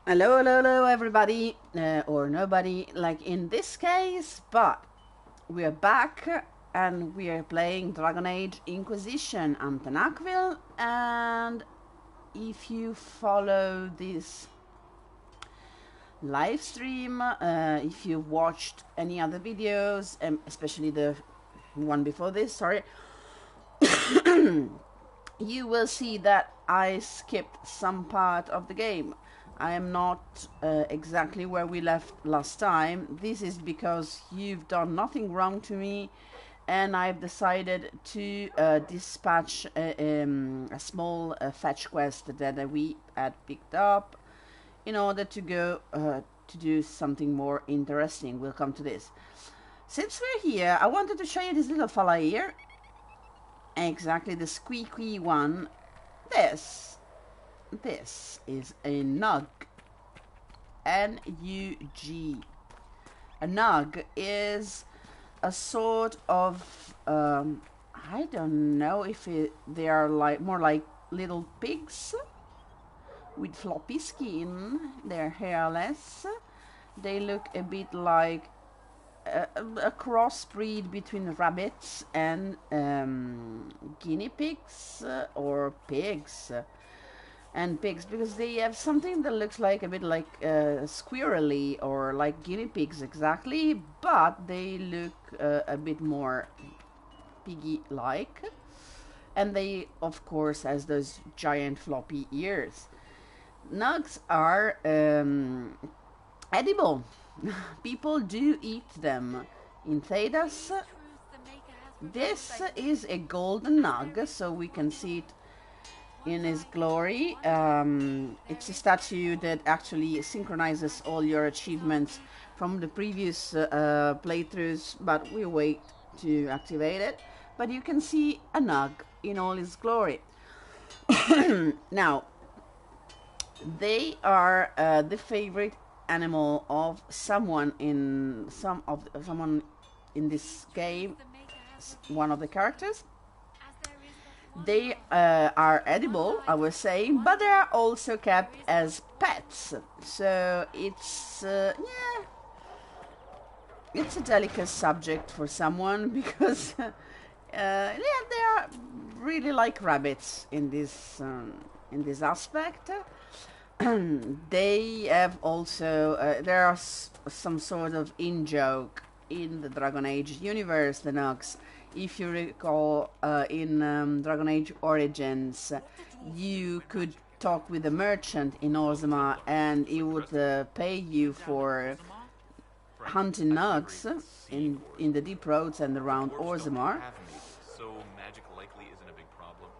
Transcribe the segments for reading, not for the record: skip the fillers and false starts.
Hello, hello, hello, everybody, or nobody, like in this case, but we are back and we are playing Dragon Age Inquisition on Penacville, and if you follow this live stream, if you've watched any other videos, especially the one before this, sorry, you will see that I skipped some part of the game. I am not exactly where we left last time. This is because you've done nothing wrong to me, and I've decided to dispatch a small fetch quest that we had picked up in order to go to do something more interesting. We'll come to this. Since we're here, I wanted to show you this little fella here. Exactly, the squeaky one. This is a Nug. N-U-G. A Nug is a sort of, I don't know if they are like more like little pigs with floppy skin. They're hairless. They look a bit like a crossbreed between rabbits and guinea pigs or pigs. And pigs, because they have something that looks like a bit like squirrely or like guinea pigs exactly, but they look a bit more piggy-like, and they of course has those giant floppy ears. Nugs are edible. People do eat them. In Thedas, this is a golden nug, so we can see it in his glory. It's a statue that actually synchronizes all your achievements from the previous playthroughs, but we wait to activate it. But you can see a Nug in all his glory. Now, they are the favorite animal of someone in someone in this game, one of the characters. They are edible, I was saying, but they are also kept as pets. So it's yeah, it's a delicate subject for someone because yeah, they are really like rabbits in this aspect. They have also there are some sort of in-joke in the Dragon Age universe, the Nugs. If you recall, in Dragon Age Origins, you could talk with a merchant in Orzammar, and he would pay you for hunting nugs in the deep roads and around Orzammar. So magic likely isn't a big problem.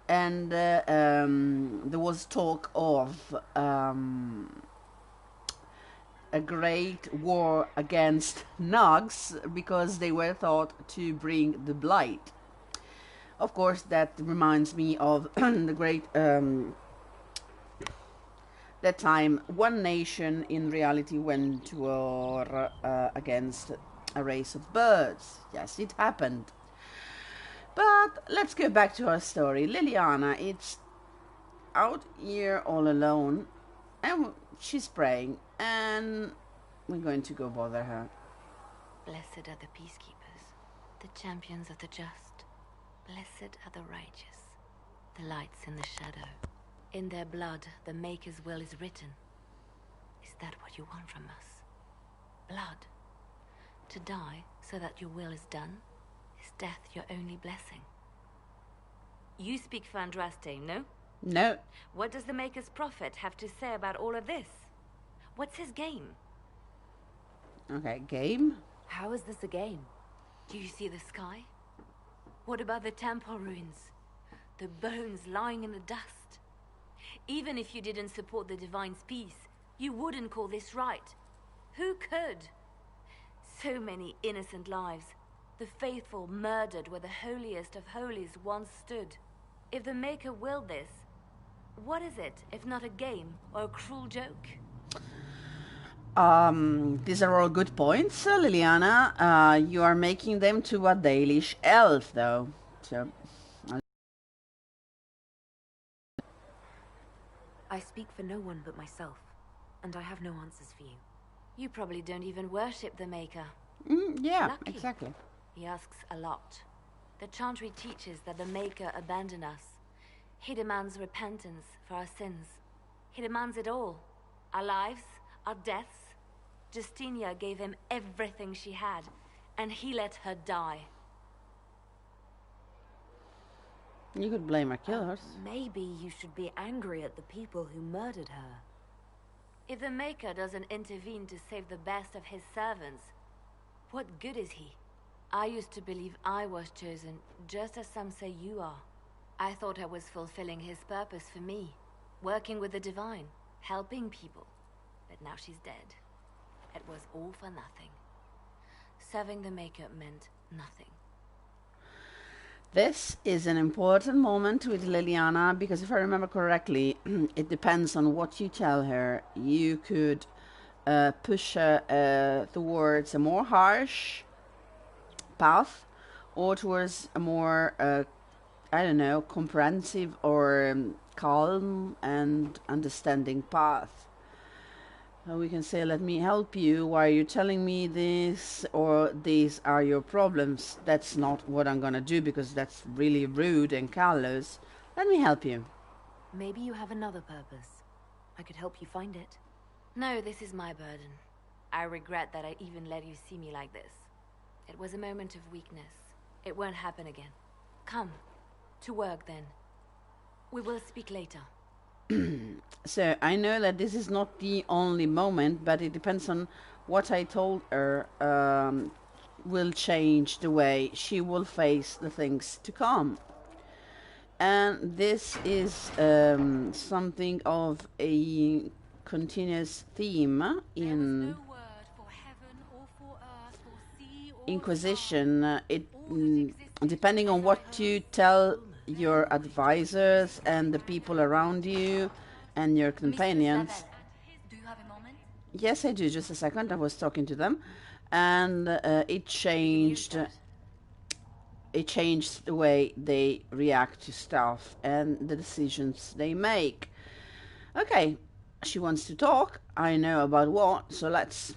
And there was talk of a great war against nugs because they were thought to bring the blight. Of course, that reminds me of the great that time one nation in reality went to war against a race of birds. Yes, it happened. But let's go back to our story. Liliana, it's out here all alone, and she's praying, and we're going to go bother her. Blessed are the peacekeepers, the champions of the just. Blessed are the righteous, the lights in the shadow. In their blood, the Maker's will is written. Is that what you want from us? Blood. To die so that your will is done? Is death your only blessing? You speak for Andraste, no? No. What does the Maker's prophet have to say about all of this? What's his game? Okay, game? How is this a game? Do you see the sky? What about the temple ruins? The bones lying in the dust? Even if you didn't support the Divine's peace, you wouldn't call this right. Who could? So many innocent lives. The faithful murdered where the holiest of holies once stood. If the Maker willed this, what is it if not a game or a cruel joke? These are all good points, Liliana. You are making them to a Dalish elf, though. So I speak for no one but myself, and I have no answers for you. You probably don't even worship the Maker. Yeah, Lucky. exactly. He asks a lot. The chantry teaches that the Maker abandoned us. He demands repentance for our sins. He demands it all. Our lives, our deaths. Justinia gave him everything she had, and he let her die. You could blame our killers. Maybe you should be angry at the people who murdered her. If the Maker doesn't intervene to save the best of his servants, what good is he? I used to believe I was chosen, just as some say you are. I thought I was fulfilling his purpose for me, working with the divine, helping people. But now she's dead. It was all for nothing. Serving the Maker meant nothing. This is an important moment with Liliana, because if I remember correctly, it depends on what you tell her. You could push her towards a more harsh path, or towards a more, I don't know, comprehensive or calm and understanding path. We can say, let me help you, why are you telling me this, or these are your problems. That's not what I'm gonna do, because that's really rude and callous. Let me help you. Maybe you have another purpose. I could help you find it. No, this is my burden. I regret that I even let you see me like this. It was a moment of weakness. It won't happen again. Come, to work then. We will speak later. So I know that this is not the only moment, but it depends on what I told her will change the way she will face the things to come. And this is something of a continuous theme in Inquisition. Depending on what you tell your advisors and the people around you and your companions. Do you have a moment? Yes, I do. Just a second. I was talking to them, and it changed. It changed the way they react to stuff and the decisions they make. Okay, she wants to talk. I know about what, so let's.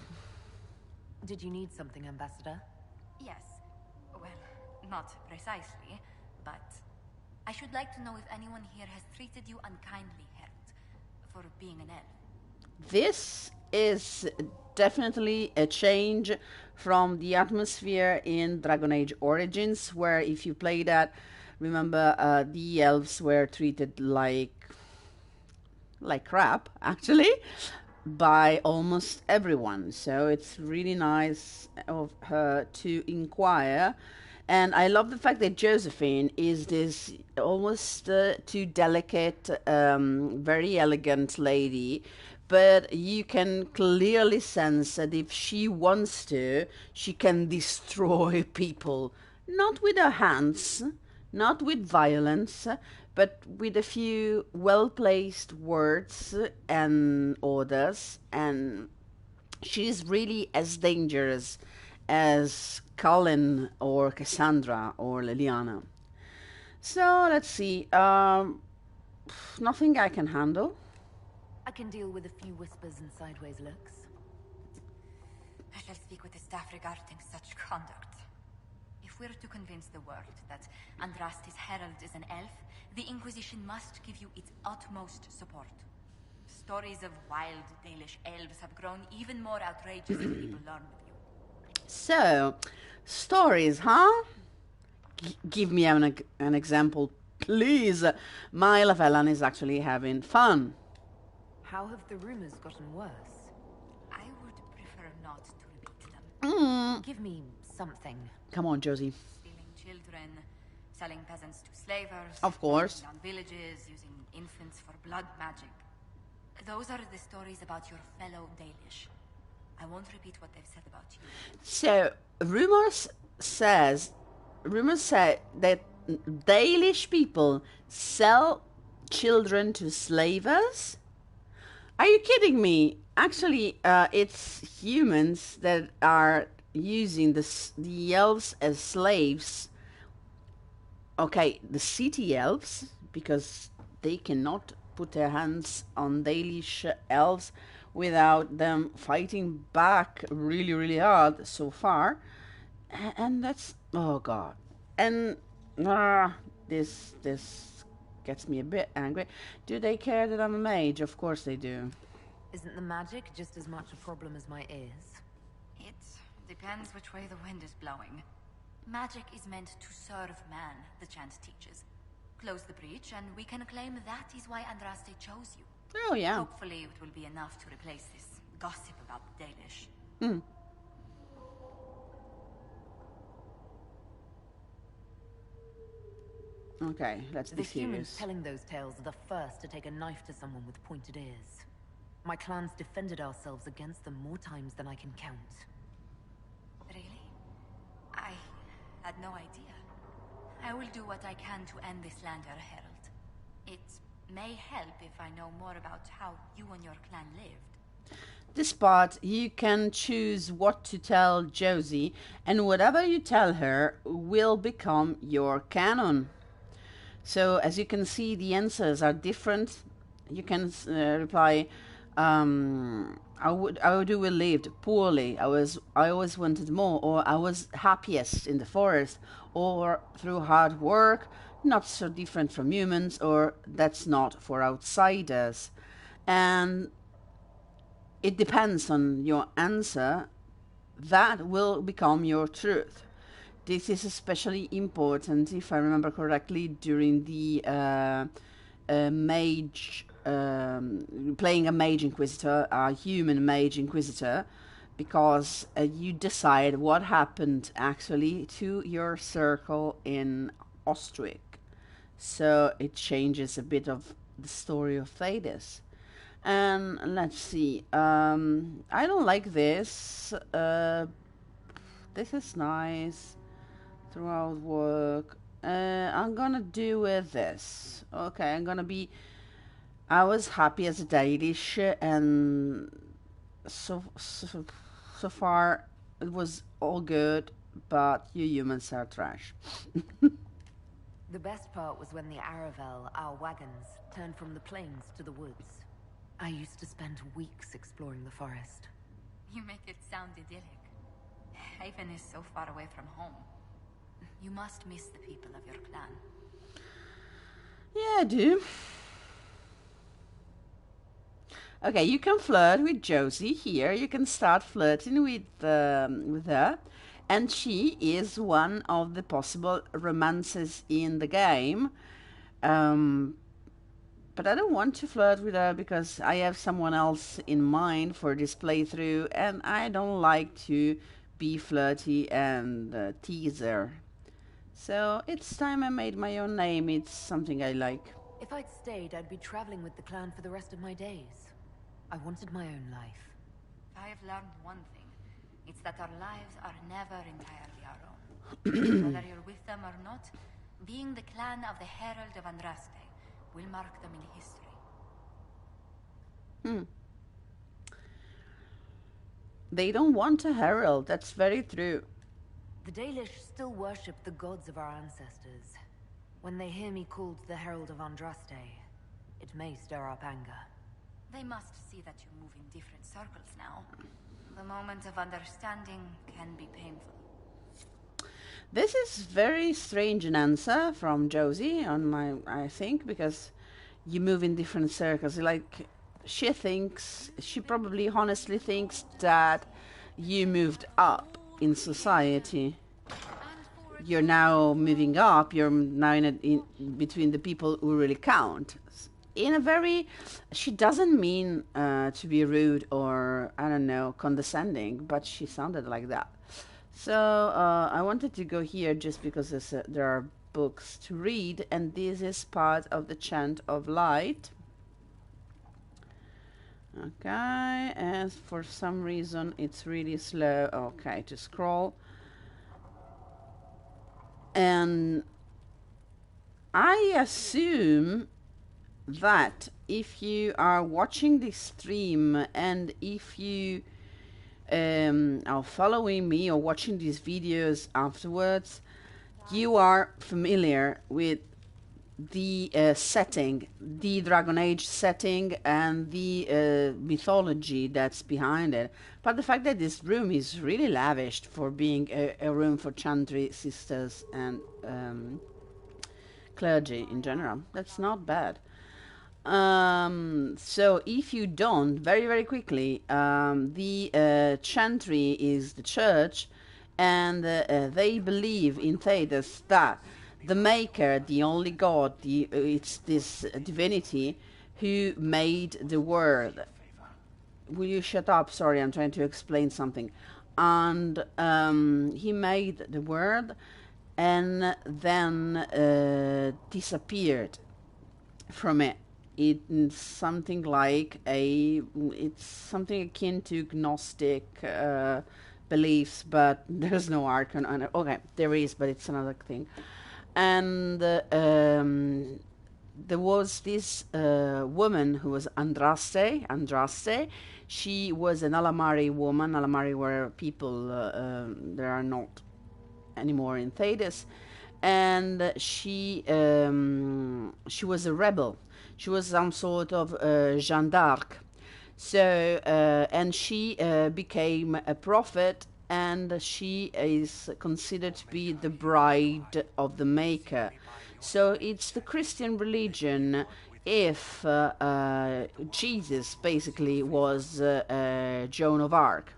Did you need something, Ambassador? Yes. Well, not precisely, but I should like to know if anyone here has treated you unkindly, Herald, for being an elf. This is definitely a change from the atmosphere in Dragon Age Origins, where if you play that, remember the elves were treated like crap, actually, by almost everyone. So it's really nice of her to inquire. And I love the fact that Josephine is this almost too delicate, very elegant lady. But you can clearly sense that if she wants to, she can destroy people. Not with her hands, not with violence, but with a few well-placed words and orders. And she's really as dangerous as Colin or Cassandra or Liliana. So let's see. Nothing I can handle. I can deal with a few whispers and sideways looks. I shall speak with the staff regarding such conduct. If we're to convince the world that Andraste's herald is an elf, the Inquisition must give you its utmost support. Stories of wild Dalish elves have grown even more outrageous as people learn with you. So, stories, huh? Give me an example, please. My Lavellan is actually having fun. How have the rumors gotten worse? I would prefer not to repeat them. Give me something. Come on, Josie. Stealing children, selling peasants to slavers. Of course. Burning down villages, using infants for blood magic. Those are the stories about your fellow Dalish. I won't repeat what they've said about you. So, rumors say that Dalish people sell children to slavers? Are you kidding me? Actually, it's humans that are using the elves as slaves. Okay, the city elves, because they cannot put their hands on Dalish elves without them fighting back really, really hard so far. And that's, oh god. And this gets me a bit angry. Do they care that I'm a mage? Of course they do. Isn't the magic just as much a problem as my ears? It depends which way the wind is blowing. Magic is meant to serve man, the chant teaches. Close the breach, and we can claim that is why Andraste chose you. Oh, yeah. Hopefully it will be enough to replace this gossip about the Dalish. Hmm. Okay, let's be The humans serious. telling those tales are the first to take a knife to someone with pointed ears. My clans defended ourselves against them more times than I can count. Really? I had no idea. I will do what I can to end this slander, Herald. It may help if I know more about how you and your clan lived. This part, you can choose what to tell Josie, and whatever you tell her will become your canon. So, as you can see, the answers are different. You can reply, how do we lived? Poorly. I always wanted more, or I was happiest in the forest, or through hard work, not so different from humans, or that's not for outsiders. And it depends on your answer. That will become your truth. This is especially important, if I remember correctly, during the mage, playing a mage inquisitor, a human mage inquisitor, because you decide what happened actually to your circle in Ostrich. So it changes a bit of the story of Thedas. And let's see, I don't like this. This is nice. Throughout work. I'm gonna do with this. Okay, I'm gonna be... I was happy as a Dalish, and so far it was all good, but you humans are trash. The best part was when the Aravel, our wagons, turned from the plains to the woods. I used to spend weeks exploring the forest. You make it sound idyllic. Haven is so far away from home. You must miss the people of your clan. Yeah, I do. Okay, you can flirt with Josie here. You can start flirting with her. And she is one of the possible romances in the game. But I don't want to flirt with her because I have someone else in mind for this playthrough. And I don't like to be flirty and tease her. So it's time I made my own name. It's something I like. If I'd stayed, I'd be traveling with the clan for the rest of my days. I wanted my own life. I have learned one thing. It's that our lives are never entirely our own. Whether you're with them or not, being the clan of the Herald of Andraste will mark them in history. They don't want a herald. That's very true. The Dalish still worship the gods of our ancestors. When they hear me called the Herald of Andraste, it may stir up anger. They must see that you move in different circles now. The moment of understanding can be painful. This is very strange an answer from Josie on my, I think, because you move in different circles. Like, she probably honestly thinks that you moved up in society. You're now moving up. You're now in between the people who really count. In a very, she doesn't mean to be rude or, I don't know, condescending, but she sounded like that. So I wanted to go here just because there are books to read, and this is part of the Chant of Light. Okay, and for some reason it's really slow. Okay, to scroll. And I assume that if you are watching this stream and if you are following me or watching these videos afterwards, you are familiar with the setting, the Dragon Age setting, and the mythology that's behind it. But the fact that this room is really lavished for being a room for chantry sisters and clergy in general, that's not bad. So if you don't, very, very quickly, the chantry is the church, and they believe in Thedas that the Maker, the only God, it's this divinity who made the world. Will you shut up? Sorry, I'm trying to explain something. And he made the world and then disappeared from it. It's something like it's something akin to Gnostic beliefs, but there's no archon on it. Okay, there is, but it's another thing. And there was this woman who was Andraste. She was an Alamari woman. Alamari were people there are not anymore in Thedas, and she was a rebel. She was some sort of Jeanne d'Arc. So, and she became a prophet, and she is considered to be the bride of the Maker. So it's the Christian religion if Jesus basically was Joan of Arc.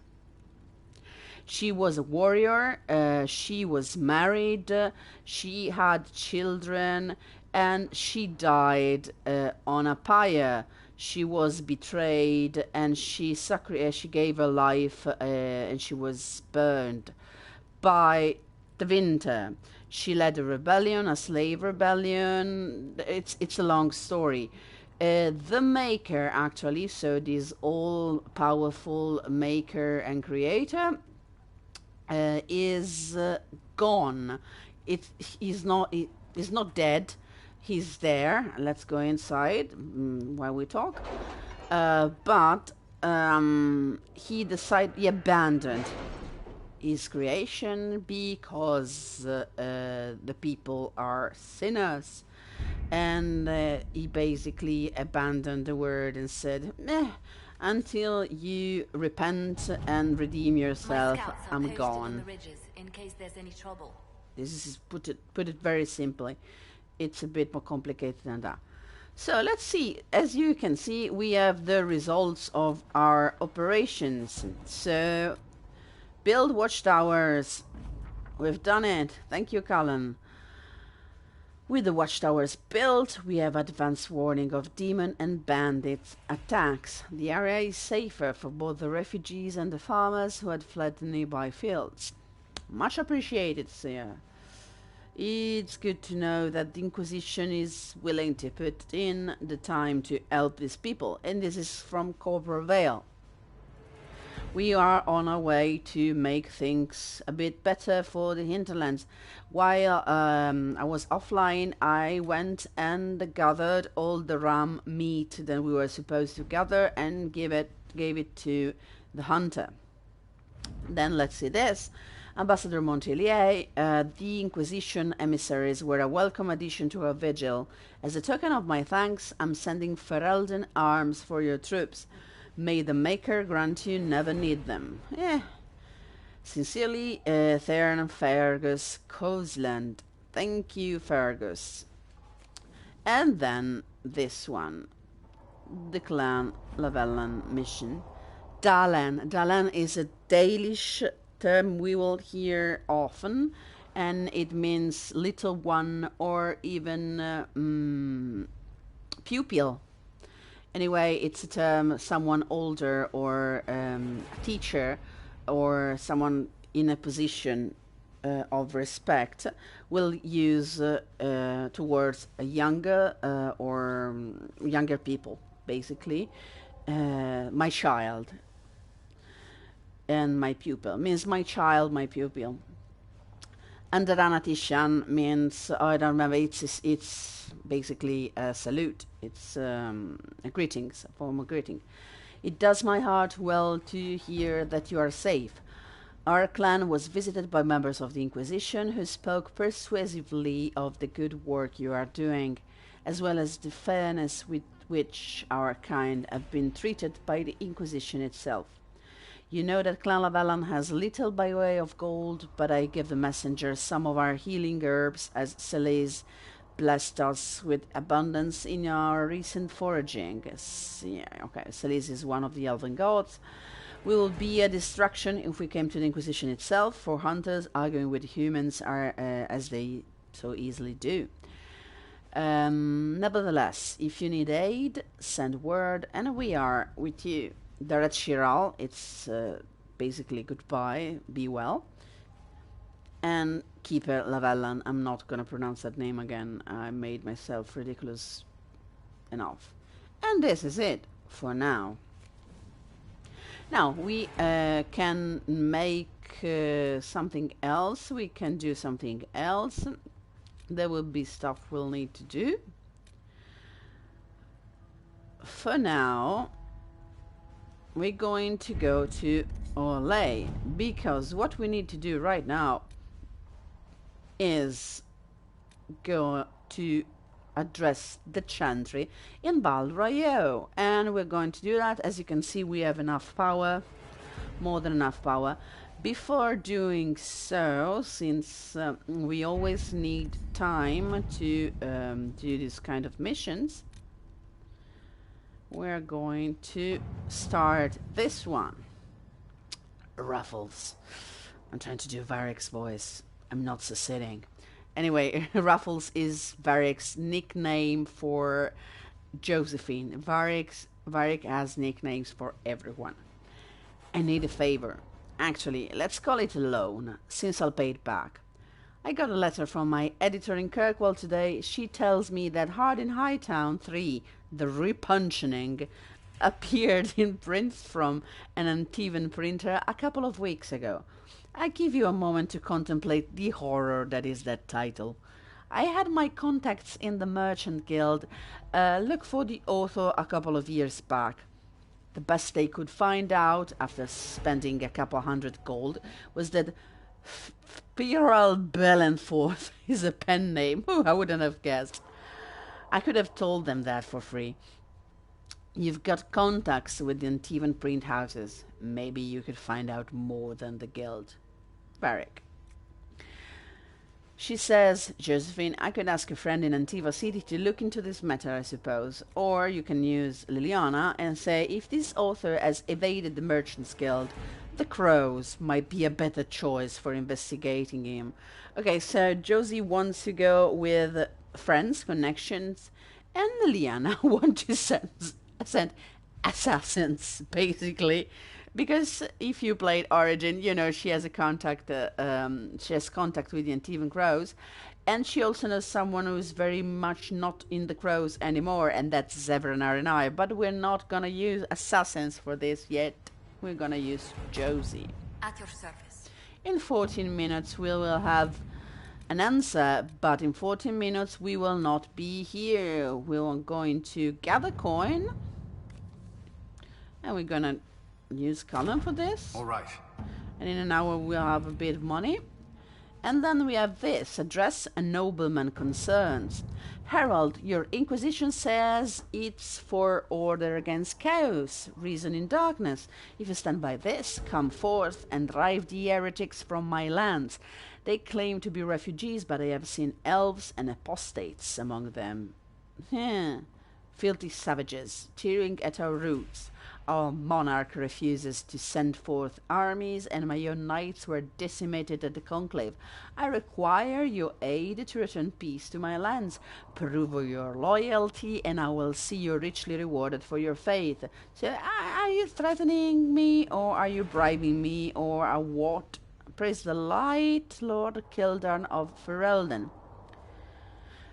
She was a warrior, she was married, she had children, and she died on a pyre. She was betrayed, and she gave her life, and she was burned by the winter. She led a rebellion, a slave rebellion. It's a long story. The Maker, actually, so this all-powerful Maker and Creator, is gone. He's not dead. He's there. Let's go inside while we talk. But he abandoned his creation because the people are sinners. And he basically abandoned the word and said, meh, until you repent and redeem yourself, I'm gone. On the ridges, in case there's any trouble. This is put it very simply. It's a bit more complicated than that. So let's see. As you can see, we have the results of our operations. So build watchtowers. We've done it. Thank you, Cullen. With the watchtowers built, we have advance warning of demon and bandits attacks. The area is safer for both the refugees and the farmers who had fled the nearby fields. Much appreciated, sir. It's good to know that the Inquisition is willing to put in the time to help these people, and this is from Corporal Vale. We are on our way to make things a bit better for the hinterlands. While I was offline, I went and gathered all the ram meat that we were supposed to gather and gave it to the hunter. Then let's see this. Ambassador Montelier, the Inquisition emissaries were a welcome addition to our vigil. As a token of my thanks, I'm sending Ferelden arms for your troops. May the Maker grant you never need them. Sincerely, Theron Fergus Coseland. Thank you, Fergus. And then this one. The Clan Lavellan mission. Dalan. Dalan is a Dalish term we will hear often, and it means little one or even pupil. Anyway, it's a term someone older or a teacher or someone in a position of respect will use towards a younger or younger people, basically. My child and my pupil means my child, my pupil. And the Ranatishan means, I don't remember, it's basically a salute. It's a greetings, a form of greeting. It does my heart well to hear that you are safe. Our clan was visited by members of the Inquisition who spoke persuasively of the good work you are doing. as well as the fairness with which our kind have been treated by the Inquisition itself. You know that Clan Lavallan has little by way of gold, but I give the messenger some of our healing herbs, as Celeste blessed us with abundance in our recent foraging. Celeste is one of the elven gods. We will be a distraction if we came to the Inquisition itself, for hunters arguing with humans are as they so easily do. Nevertheless, if you need aid, send word, and we are with you. Daret Shiral, it's basically goodbye, be well. And Keeper Lavallan, I'm not gonna pronounce that name again, I made myself ridiculous enough. And this is it for now. Now, we can make something else, we can do something else. There will be stuff we'll need to do. For now, we're going to go to Orlais, because what we need to do right now is go to address the chantry in Val Royaux, and we're going to do that. As you can see, we have enough power, more than enough power. Before doing so, since we always need time to do this kind of missions, we're going to start this one. Ruffles. I'm trying to do Varric's voice. I'm not succeeding. Anyway, Ruffles is Varric's nickname for Josephine. Varric has nicknames for everyone. I need a favor. Actually, let's call it a loan, since I'll pay it back. I got a letter from my editor in Kirkwall today. She tells me that Hard in Hightown 3, The Repunchening, appeared in print from an Antivan printer a couple of weeks ago. I give you a moment to contemplate the horror that is that title. I had my contacts in the Merchant Guild look for the author a couple of years back. The best they could find out, after spending a couple hundred gold, was that Spiral Bellenforth is a pen name. I wouldn't have guessed. I could have told them that for free. You've got contacts with the Antivan print houses. Maybe you could find out more than the guild. Varric. She says, Josephine, I could ask a friend in Antiva City to look into this matter, I suppose. Or you can use Liliana and say, if this author has evaded the Merchants Guild, the Crows might be a better choice for investigating him. Okay, so Josie wants to go with friends, connections, and Liliana wants to send assassins, basically. Because if you played Origin, you know she has a contact. She has contact with the Antivan Crows, and she also knows someone who's very much not in the Crows anymore, and that's Zevranar and I. But we're not gonna use assassins for this yet. We're gonna use Josie. At your service. In 14 minutes we will have an answer, but in 14 minutes we will not be here. We're going to gather coin, and we're gonna use Colin for this. All right. And in an hour we'll have a bit of money. And then we have this. Address a nobleman concerns. Herald, your Inquisition says it's for order against chaos, reason in darkness. If you stand by this, come forth and drive the heretics from my lands. They claim to be refugees, but I have seen elves and apostates among them. Filthy savages, tearing at our roots. Our monarch refuses to send forth armies, and my own knights were decimated at the conclave. I require your aid to return peace to my lands. Prove your loyalty, and I will see you richly rewarded for your faith. So, are you threatening me, or are you bribing me, or what? Praise the light, Lord Kildarn of Ferelden.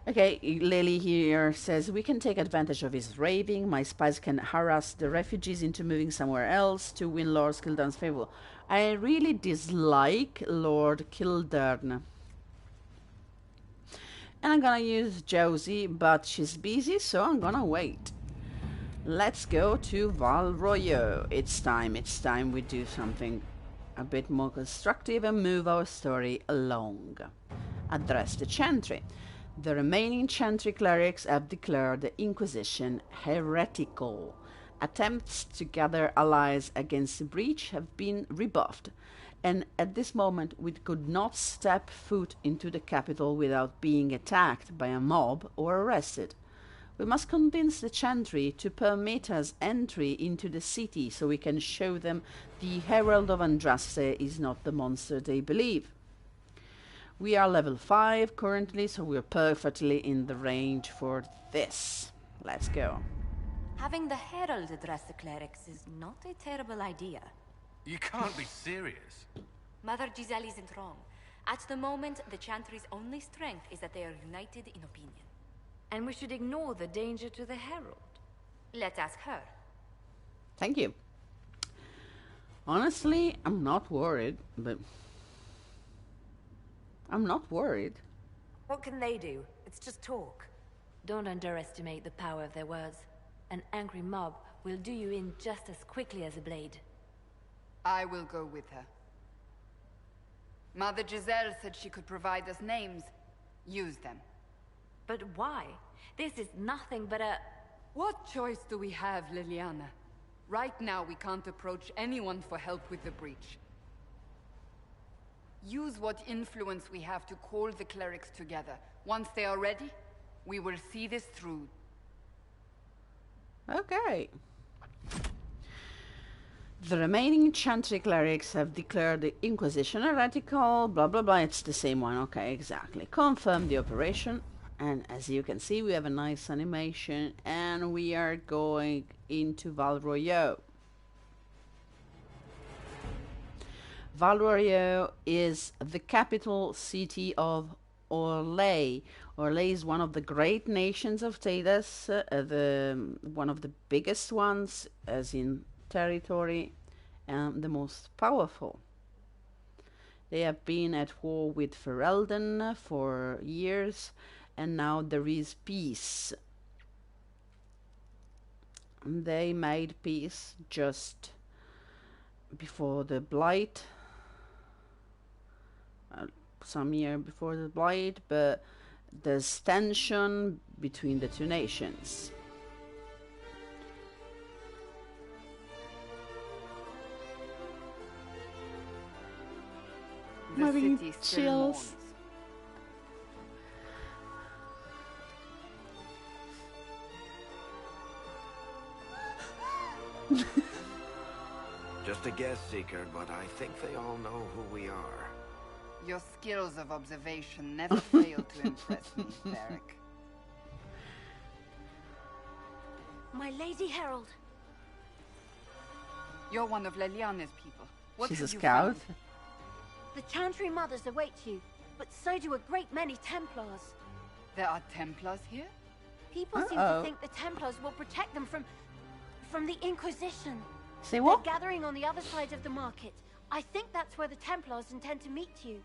Okay, Lily here says, we can take advantage of his raving. My spies can harass the refugees into moving somewhere else to win Lord Kildarn's favor. I really dislike Lord Kildarn. And I'm gonna use Josie, but she's busy, so I'm gonna wait. Let's go to Val Royaux. It's time we do something a bit more constructive and move our story along. Address the chantry. The remaining chantry clerics have declared the Inquisition heretical. Attempts to gather allies against the breach have been rebuffed, and at this moment we could not step foot into the capital without being attacked by a mob or arrested. We must convince the chantry to permit us entry into the city so we can show them the Herald of Andraste is not the monster they believe. We are level 5 currently, so we're perfectly in the range for this. Let's go. Having the Herald address the clerics is not a terrible idea. You can't be serious. Mother Giselle isn't wrong. At the moment, the Chantry's only strength is that they are united in opinion. And we should ignore the danger to the Herald. Let's ask her. Thank you. Honestly, I'm not worried, but... I'm not worried. What can they do? It's just talk. Don't underestimate the power of their words. An angry mob will do you in just as quickly as a blade. I will go with her. Mother Giselle said she could provide us names. Use them. But why? This is nothing but a... What choice do we have, Liliana? Right now we can't approach anyone for help with the breach. Use what influence we have to call the clerics together. Once they are ready, we will see this through. Okay. The remaining chantry clerics have declared the Inquisition heretical, blah blah blah, it's the same one, okay, exactly. Confirm the operation, and as you can see we have a nice animation, and we are going into Val Royaux. Val Royaux is the capital city of Orlais. Orlais is one of the great nations of Thedas, one of the biggest ones, as in territory, and the most powerful. They have been at war with Ferelden for years, and now there is peace. They made peace just before the Blight, some year before the Blight, but there's tension between the two nations. The Having city still chills. mourns. Just a guess, Seeker, but I think they all know who we are. Your skills of observation never fail to impress me, Varric. My Lady Herald. You're one of Leliana's people. What She's a have you scout. found? The Chantry Mothers await you, but so do a great many Templars. There are Templars here? People seem to think the Templars will protect them from the Inquisition. Say They're what? gathering on the other side of the market. I think that's where the Templars intend to meet you.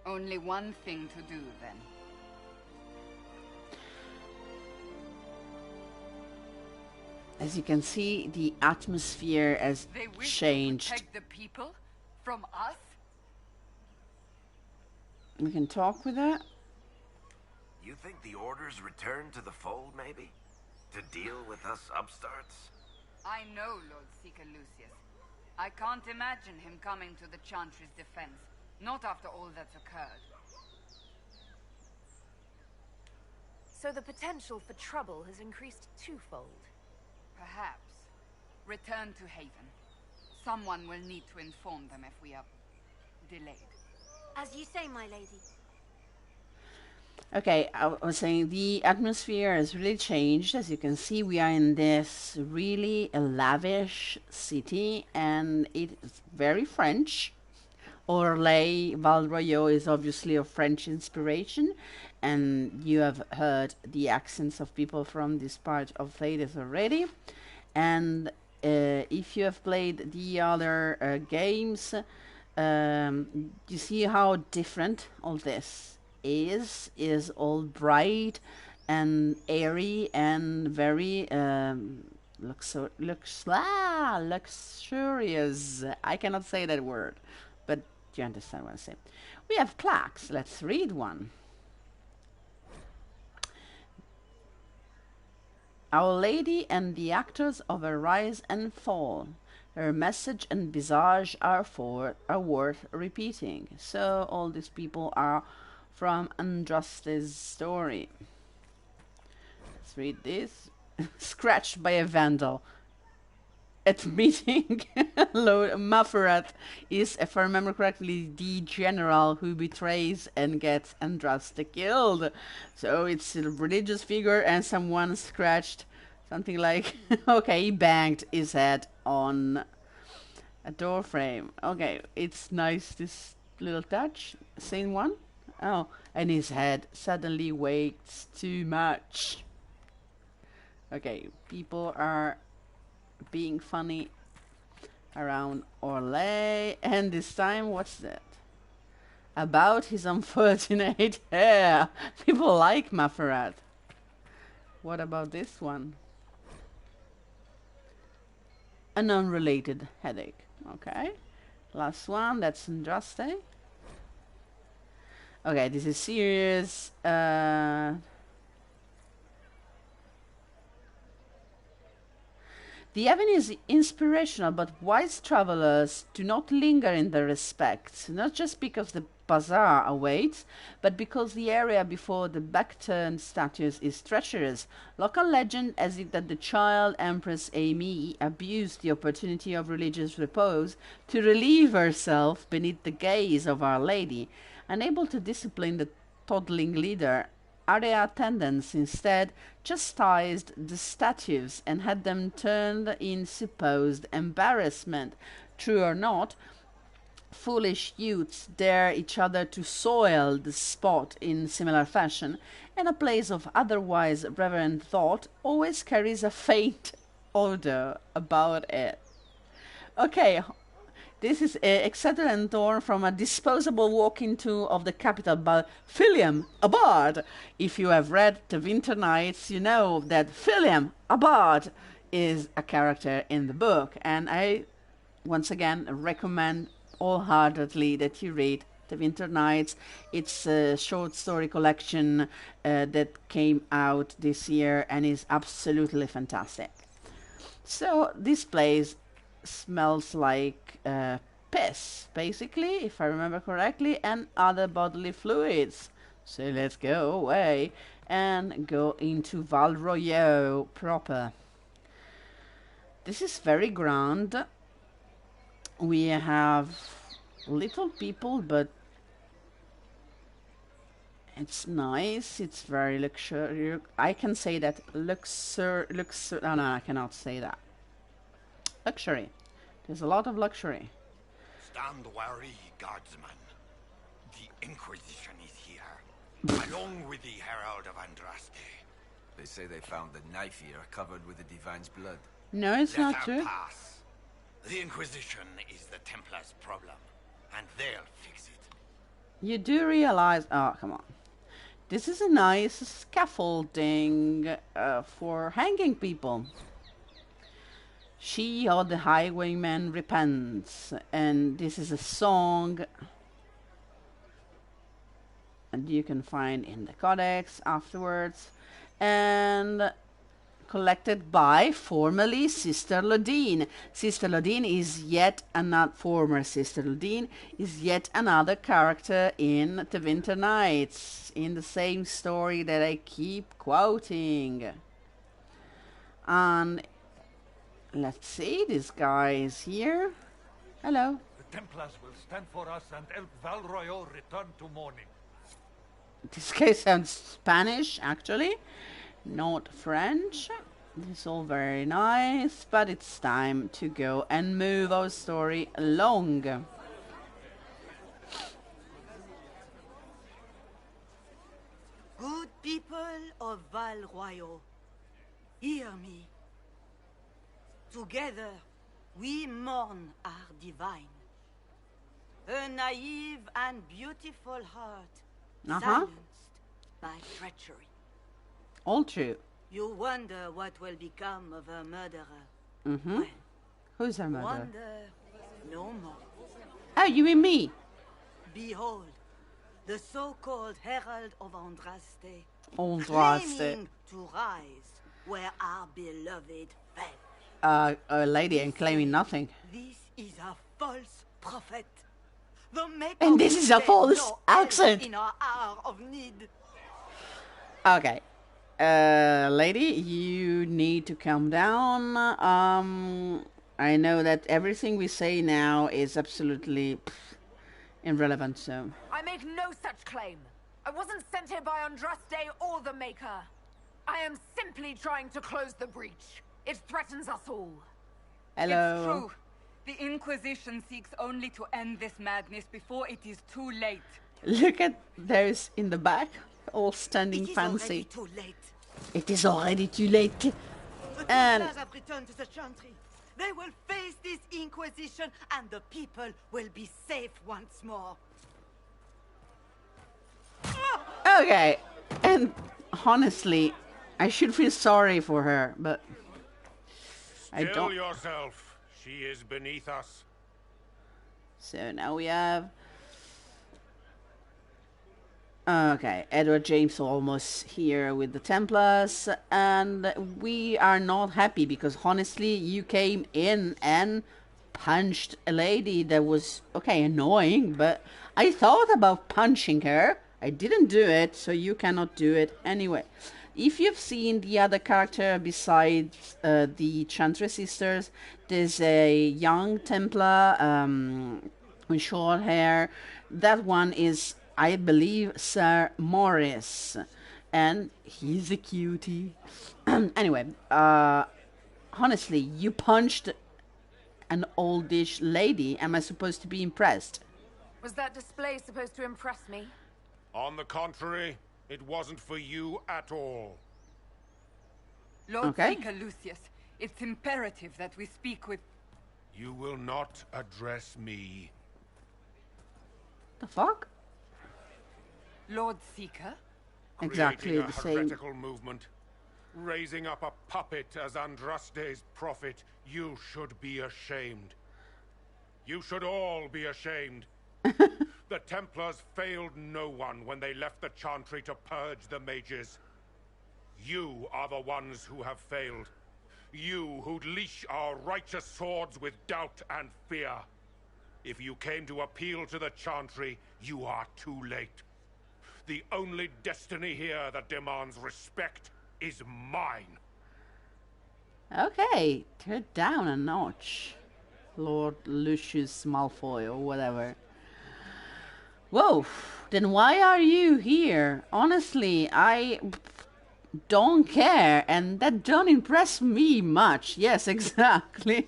Only one thing to do, then. As you can see, the atmosphere has They wish changed. to protect the people from us? We can talk with her. You think the Order's return to the fold, maybe? To deal with us upstarts? I know Lord Seeker Lucius. I can't imagine him coming to the Chantry's defense. Not after all that's occurred. So the potential for trouble has increased twofold. Perhaps. Return to Haven. Someone will need to inform them if we are delayed. As you say, my lady. Okay, I was saying the atmosphere has really changed. As you can see, we are in this really lavish city, and it's very French. Orlais, Val Royaux is obviously of French inspiration, and you have heard the accents of people from this part of Thedas already. And if you have played the other games, you see how different all this is all bright and airy and very luxurious. I cannot say that word, but you understand what I say. We have plaques. Let's read one. Our Lady and the actors of her rise and fall. Her message and visage are worth repeating. So all these people are from Andraste's story. Let's read this. Scratched by a vandal. At meeting, Mafurat is, if I remember correctly, the general who betrays and gets Andraste killed. So it's a religious figure and someone scratched something like, okay, he banged his head on a door frame. Okay, it's nice, this little touch. Same one? Oh, and his head suddenly weighs too much. Okay, people are being funny around Orlais, and this time, what's that? About his unfortunate hair. People like Mafurat. What about this one? An unrelated headache. Okay. Last one, that's Andraste. Okay, this is serious. The avenue is inspirational, but wise travelers do not linger in their respects, not just because the bazaar awaits, but because the area before the back-turned statues is treacherous. Local legend has it that the child Empress Amy abused the opportunity of religious repose to relieve herself beneath the gaze of Our Lady. Unable to discipline the toddling leader, area attendants instead chastised the statues and had them turned in supposed embarrassment. True or not, foolish youths dare each other to soil the spot in similar fashion, and a place of otherwise reverent thought always carries a faint odor about it. Okay, this is Exeter and Thorn from a disposable walking tour of the capital by Philium, a bard. If you have read The Winter Nights, you know that Philium, a bard, is a character in the book. And I, once again, recommend wholeheartedly that you read The Winter Nights. It's a short story collection that came out this year and is absolutely fantastic. So this place smells like piss, basically, if I remember correctly, and other bodily fluids. So let's go away and go into Val Royaux proper. This is very grand. We have little people, but it's nice. It's very luxurious. I can say that oh no, I cannot say that. Luxury. There's a lot of luxury. Stand wary, guardsman. The Inquisition is here, along with the Herald of Andraste. They say they found the knife here covered with the Divine's blood. No, it's Let not her true. pass. The Inquisition is the Templars' problem, and they'll fix it. You do realize... Oh, come on. This is a nice scaffolding for hanging people. She or the highwayman repents, and this is a song, and you can find in the codex afterwards, and collected by formerly Sister Lodine. Sister Lodine is yet another former Sister Lodine is yet another character in The Winter Nights, in the same story that I keep quoting. And let's see, this guy is here. Hello. The Templars will stand for us and help Val Royaux return to mourning. This guy sounds Spanish, actually, not French. It's all very nice, but it's time to go and move our story along. Good people of Val Royaux, hear me. Together, we mourn our divine. Her naive and beautiful heart, silenced by treachery. All true. You wonder what will become of her murderer. Mm-hmm. Well, who's her mother? wonder no more. Oh, you and me. Behold, the so-called Herald of Andraste, Andraste. claiming to rise where our beloved fell. A lady and claiming nothing. This is a false prophet. The Maker And this is a sent false no accent. help in our hour of need. Okay. Lady, you need to calm down. I know that everything we say now is absolutely irrelevant, so... I make no such claim. I wasn't sent here by Andraste or the Maker. I am simply trying to close the breach. It threatens us all. Hello. It's true. The Inquisition seeks only to end this madness before it is too late. Look at those in the back, all standing It is fancy. already too late. It is already too late. The And Templars have returned to the Chantry. They will face this Inquisition and the people will be safe once more. okay, and honestly, I should feel sorry for her, but I Still don't. yourself. She is beneath us. So now we have. Okay, Edward James almost here with the Templars, and we are not happy because honestly, you came in and punched a lady that was, okay, annoying, but I thought about punching her. I didn't do it, so you cannot do it anyway. If you've seen the other character besides the Chantry sisters, there's a young Templar with short hair. That one is, I believe, Sir Morris, and he's a cutie. Anyway, honestly, you punched an oldish lady. Am I supposed to be impressed? Was that display supposed to impress me? On the contrary, it wasn't for you at all. Lord Okay. Seeker Lucius, it's imperative that we speak with... You will not address me. The fuck? Lord Seeker? Exactly Creating the a same. heretical movement. Raising up a puppet as Andraste's prophet. You should be ashamed. You should all be ashamed. The Templars failed no one when they left the Chantry to purge the mages. You are the ones who have failed. You who'd leash our righteous swords with doubt and fear. If you came to appeal to the Chantry, you are too late. The only destiny here that demands respect is mine. Okay, turn it down a notch, Lord Lucius Malfoy or whatever. Whoa, then why are you here? Honestly, I don't care, and that don't impress me much. Yes, exactly.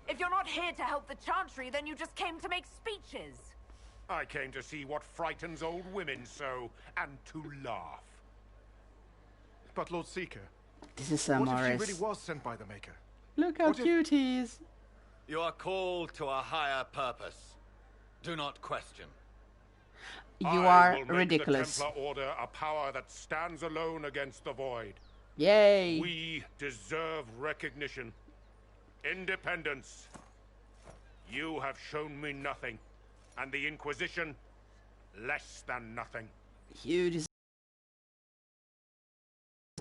If you're not here to help the Chantry, then you just came to make speeches. I came to see what frightens old women so, and to laugh. But Lord Seeker, This is Sir what if Morris. she really was sent by the Maker? Look how What if- cute he is. You are called to a higher purpose. Do not question. You I are will make ridiculous. the Templar Order a power that stands alone against the Void. Yay. We deserve recognition. Independence. You have shown me nothing. And the Inquisition, less than nothing. You deserve.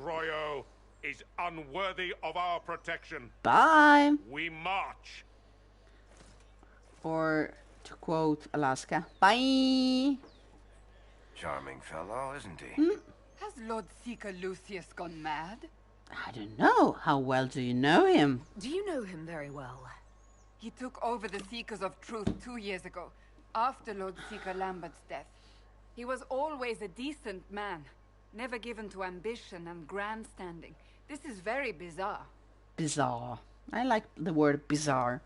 Royaux is unworthy of our protection. Bye. We march. Or to quote Alaska, bye. Charming fellow, isn't he? Has Lord Seeker Lucius gone mad? I don't know. How well do you know him? Do you know him very well? He took over the Seekers of Truth 2 years ago, after Lord Seeker Lambert's death. He was always a decent man, never given to ambition and grandstanding. This is very bizarre. Bizarre. I like the word bizarre.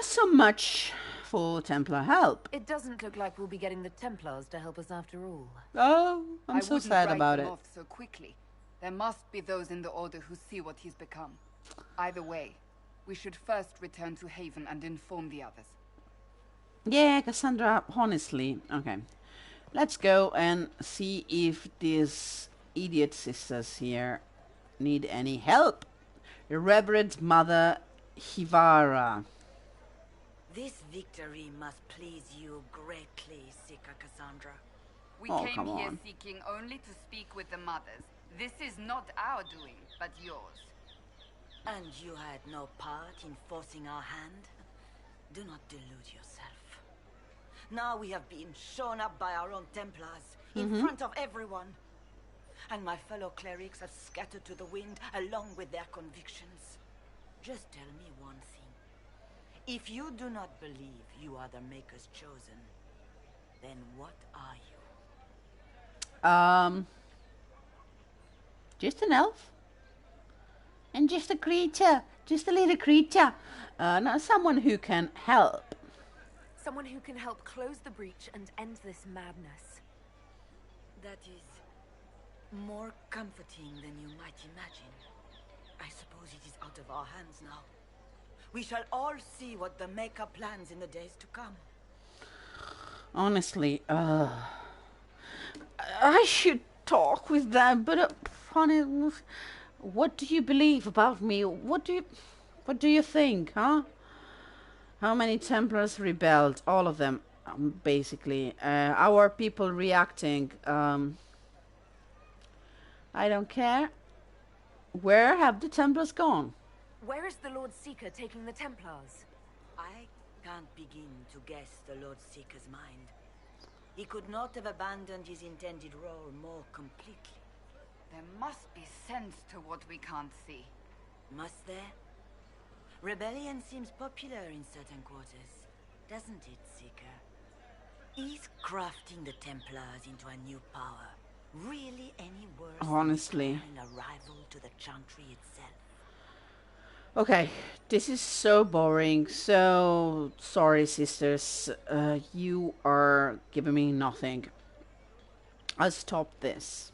So much for Templar help. It doesn't look like we'll be getting the Templars to help us after all. Oh, I'm I so wouldn't sad write about them it. off so quickly. There must be those in the Order who see what he's become. Either way, we should first return to Haven and inform the others. Yeah, Cassandra, honestly. Okay. Let's go and see if these idiot sisters here need any help. Reverend Mother Hivara. This victory must please you greatly, Seeker Cassandra. We Oh, came come here on. seeking only to speak with the mothers, This is not our doing, but yours. And you had no part in forcing our hand? Do not delude yourself. Now we have been shown up by our own Templars, in front of everyone. And my fellow clerics have scattered to the wind along with their convictions. Just tell me one thing. If you do not believe you are the Maker's chosen, then what are you? Just an elf. And just a creature. Just a little creature. Not someone who can help. Someone who can help close the breach and end this madness. That is more comforting than you might imagine. I suppose it is out of our hands now. We shall all see what the Maker plans in the days to come. Honestly, I should talk with them, but honey, what do you believe about me? What do you think, huh? How many Templars rebelled? All of them, basically. Our people reacting. I don't care. Where have the Templars gone? Where is the Lord Seeker taking the Templars? I can't begin to guess the Lord Seeker's mind. He could not have abandoned his intended role more completely. There must be sense to what we can't see. Must there? Rebellion seems popular in certain quarters, doesn't it, Seeker? Is crafting the Templars into a new power really any worse Honestly. than declaring a rival to the Chantry itself? Okay, this is so boring. So sorry, sisters. You are giving me nothing. I'll stop this.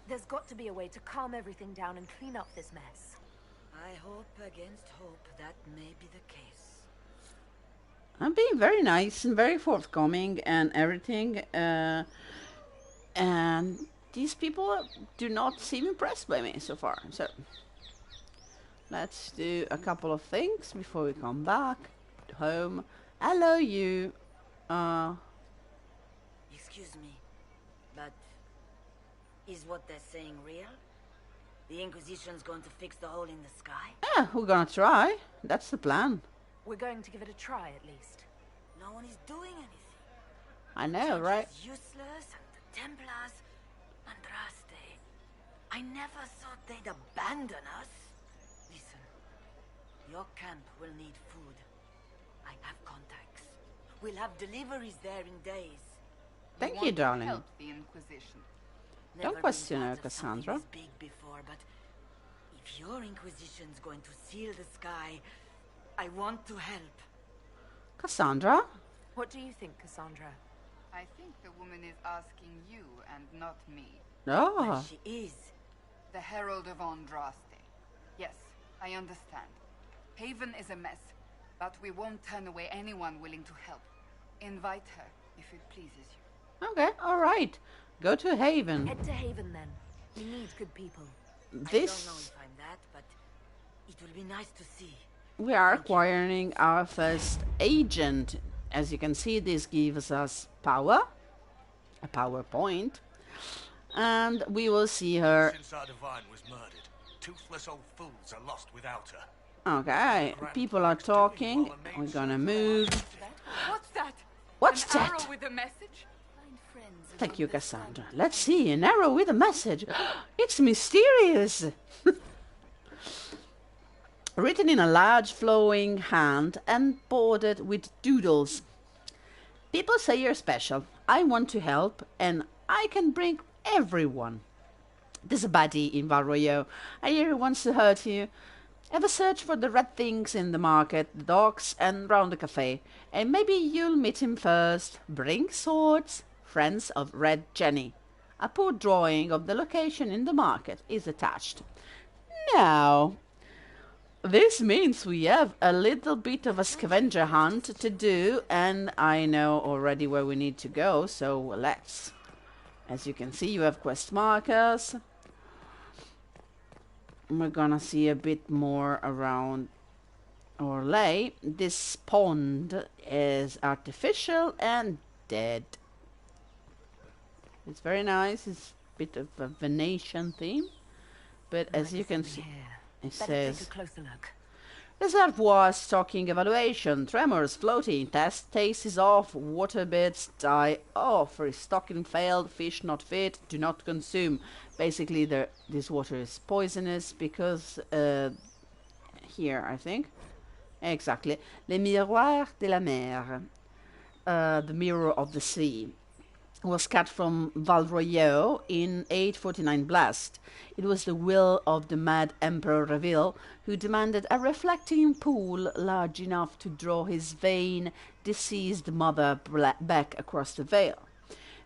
There's got to be a way to calm everything down and clean up this mess. I hope against hope that may be the case. I'm being very nice and very forthcoming and everything. And these people do not seem impressed by me so far. So let's do a couple of things before we come back home. Hello, you. Excuse me, but is what they're saying real? The Inquisition's going to fix the hole in the sky? Yeah, we're gonna try. That's the plan. We're going to give it a try, at least. No one is doing anything. I know, right? It's useless, and the Templars, Andraste. I never thought they'd abandon us. Listen, your camp will need food. I have contacts. We'll have deliveries there in days. Thank you, darling. Help the Inquisition. Don't question her, Cassandra. Big before, but if your Inquisition's going to seal the sky, I want to help. Cassandra? What do you think, Cassandra? I think the woman is asking you and not me. Oh. She is. The Herald of Andraste. Yes, I understand. Haven is a mess, but we won't turn away anyone willing to help. Invite her, if it pleases you. Okay, alright. Go to Haven. Head to Haven, then. We need good people. I don't know if I'm that, but it will be nice to see. We are acquiring our first agent. As you can see, this gives us power. A power point. And we will see her. Since our divine was murdered, toothless old fools are lost without her. Okay, people are talking. We're gonna move. What's that? What's An that? arrow with a message? Thank you, Cassandra. Let's see, an arrow with a message. It's mysterious. Written in a large flowing hand and bordered with doodles. People say you're special. I want to help, and I can bring everyone. There's a baddie in Val Royaux. I hear he wants to hurt you. Ever search for the red things in the market, the docks, and round the cafe, and maybe you'll meet him first. Bring swords. Friends of Red Jenny. A poor drawing of the location in the market is attached. Now, this means we have a little bit of a scavenger hunt to do, and I know already where we need to go, so let's. As you can see, you have quest markers. We're gonna see a bit more around Orlais. This pond is artificial and dead. It's very nice. It's a bit of a Venetian theme. But as you can see, it says... Take a closer look. Reservoir stocking evaluation. Tremors floating. Taste is off. Water bits die off. Restocking failed. Fish not fit. Do not consume. Basically, this water is poisonous because... here, I think. Exactly. Le miroir de la mer. The mirror of the sea. Was cut from Val Royaux in 849 Blast. It was the will of the mad Emperor Reveal, who demanded a reflecting pool large enough to draw his vain, deceased mother back across the Vale.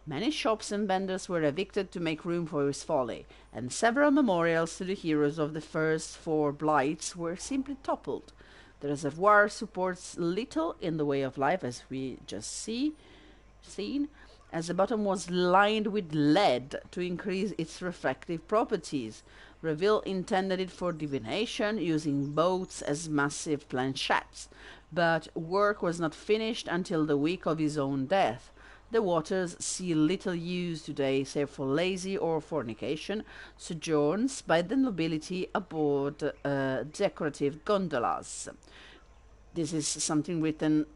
Many shops and vendors were evicted to make room for his folly, and several memorials to the heroes of the first 4 blights were simply toppled. The reservoir supports little in the way of life, as we just seen, as the bottom was lined with lead to increase its refractive properties. Reveal intended it for divination, using boats as massive planchettes, but work was not finished until the week of his own death. The waters see little use today, save for lazy or fornication sojourns by the nobility aboard decorative gondolas. This is something written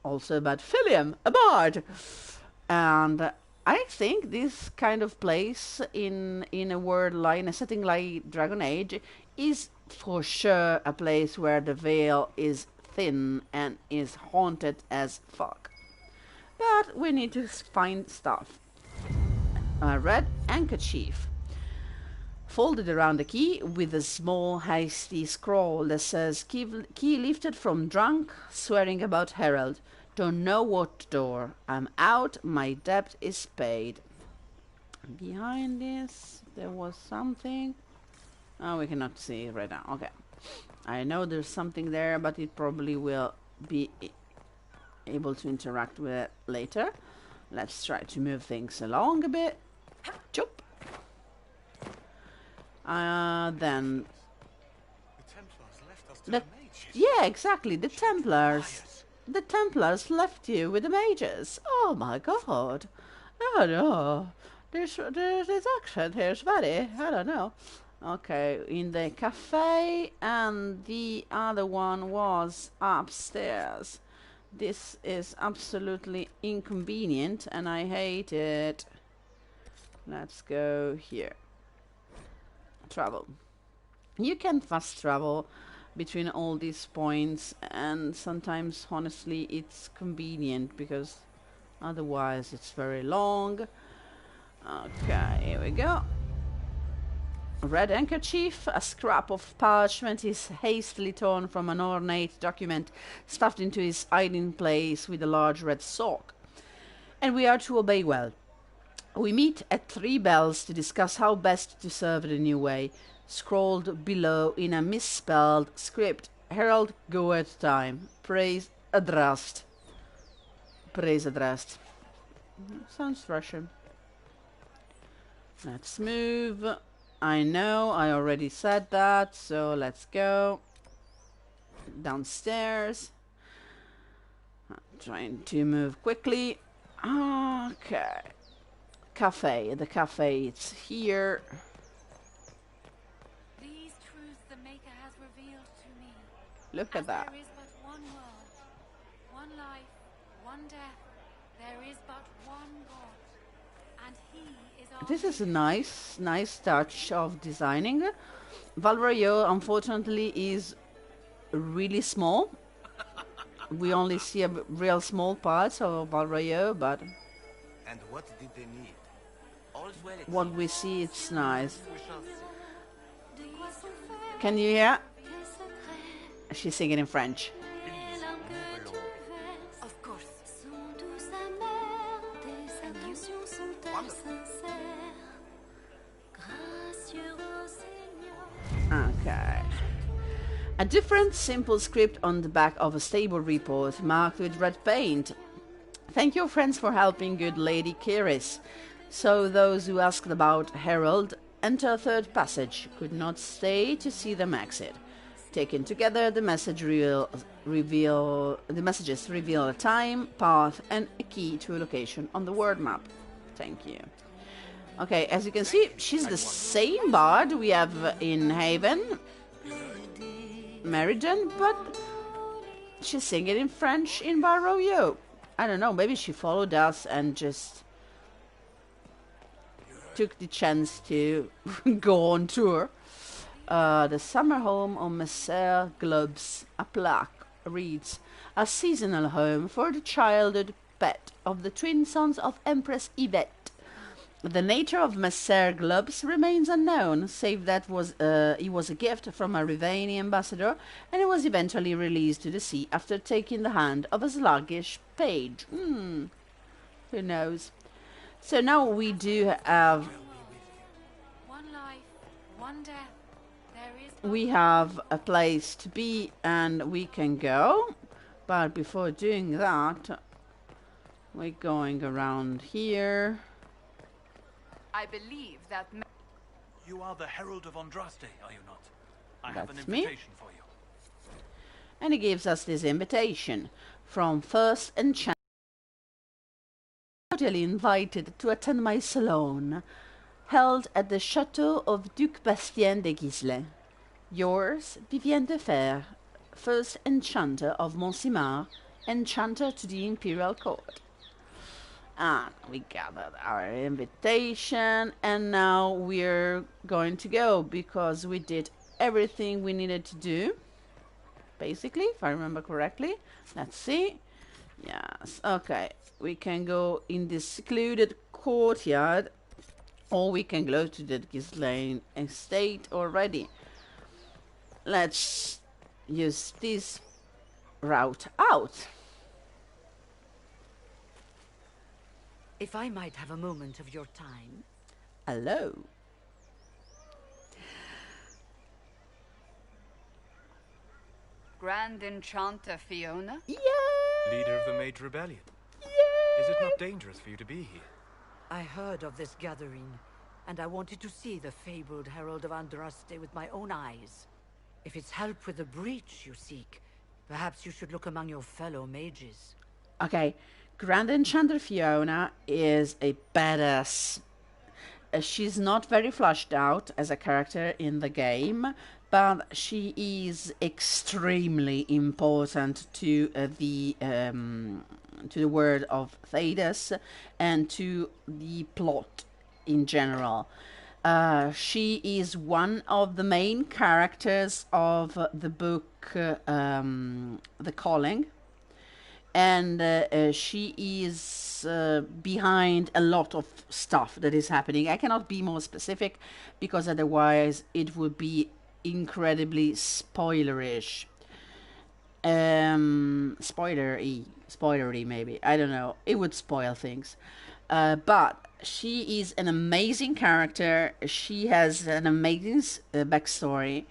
also about Philium, a bard. And I think this kind of place in a world like, in a setting like Dragon Age, is for sure a place where the veil is thin and is haunted as fuck. But we need to find stuff. A red handkerchief. Folded around the key with a small hasty scroll that says, key lifted from drunk, swearing about Herald. Don't know what door. I'm out. My debt is paid. Behind this, there was something. Oh, we cannot see it right now. Okay. I know there's something there, but it probably will be able to interact with it later. Let's try to move things along a bit. Chop. Then. The Templars left us to the mages. Yeah, exactly. The Templars. The Templars left you with the mages. Oh my god. Oh no. This accent here is very, I don't know. Okay, in the cafe, and the other one was upstairs. This is absolutely inconvenient and I hate it. Let's go here. Travel. You can fast travel between all these points, and sometimes honestly it's convenient because otherwise it's very long. Okay, here we go. A red handkerchief. A scrap of parchment is hastily torn from an ornate document stuffed into his hiding place with a large red sock. And we are to obey well. We meet at 3 bells to discuss how best to serve the new way. Scrawled below in a misspelled script. Herald, go at time. Praise addressed. Praise addressed. Sounds Russian. Let's move. I know, I already said that, so let's go. Downstairs. I'm trying to move quickly. Okay. Cafe. The cafe, it's here. These truths the Maker has revealed to me. Look at that. There is but one world, one life, one death. There is but one God, and He is our. This is a nice touch of designing. Val Royaux, unfortunately, is really small. We only see a real small parts of Val Royaux, but And what did they need? All's well. what we see, it's nice. Can you hear? She's singing in French. Of course. Okay. A different simple script on the back of a stable report marked with red paint. Thank your friends for helping good Lady Kiris. So those who asked about Herald enter third passage could not stay to see them exit. Taken together, the messages reveal a time, path, and a key to a location on the word map. Thank you. Okay, as you can see, she's the same bard we have in Haven, Meriden, but she's singing in French in Val Royaux. I don't know, maybe she followed us and just took the chance to go on tour. The summer home of Messer Globes, a plaque reads, a seasonal home for the childhood pet of the twin sons of Empress Yvette. The nature of Messer Globes remains unknown, save that he was a gift from a Rivani ambassador, and it was eventually released to the sea after taking the hand of a sluggish page. Who knows? So now we do have... One life, one death. We have a place to be and we can go. But before doing that, we're going around here. I believe that... You are the Herald of Andraste, are you not? I have an That's me. invitation for you. And he gives us this invitation from First Enchantment. Cordially invited to attend my salon, held at the Chateau of Duc Bastien de Gisles. Yours, Vivienne de Fer, First Enchanter of Monsimar, Enchanter to the Imperial Court. And we gathered our invitation, and now we're going to go, because we did everything we needed to do. Basically, if I remember correctly. Let's see. Yes, okay. We can go in this secluded courtyard, or we can go to the Ghislaine estate already. Let's use this route out. If I might have a moment of your time. Hello. Grand Enchanter Fiona? Yay! Leader of the Mage Rebellion. Yay! Is it not dangerous for you to be here? I heard of this gathering, and I wanted to see the fabled Herald of Andraste with my own eyes. If it's help with the breach you seek, perhaps you should look among your fellow mages. Okay, Grand Enchanter Fiona is a badass. She's not very fleshed out as a character in the game, but she is extremely important to the world of Thedas and to the plot in general. She is one of the main characters of the book The Calling. And she is behind a lot of stuff that is happening. I cannot be more specific because otherwise it would be incredibly spoilerish. Spoilery maybe. I don't know. It would spoil things. But she is an amazing character. She has an amazing backstory.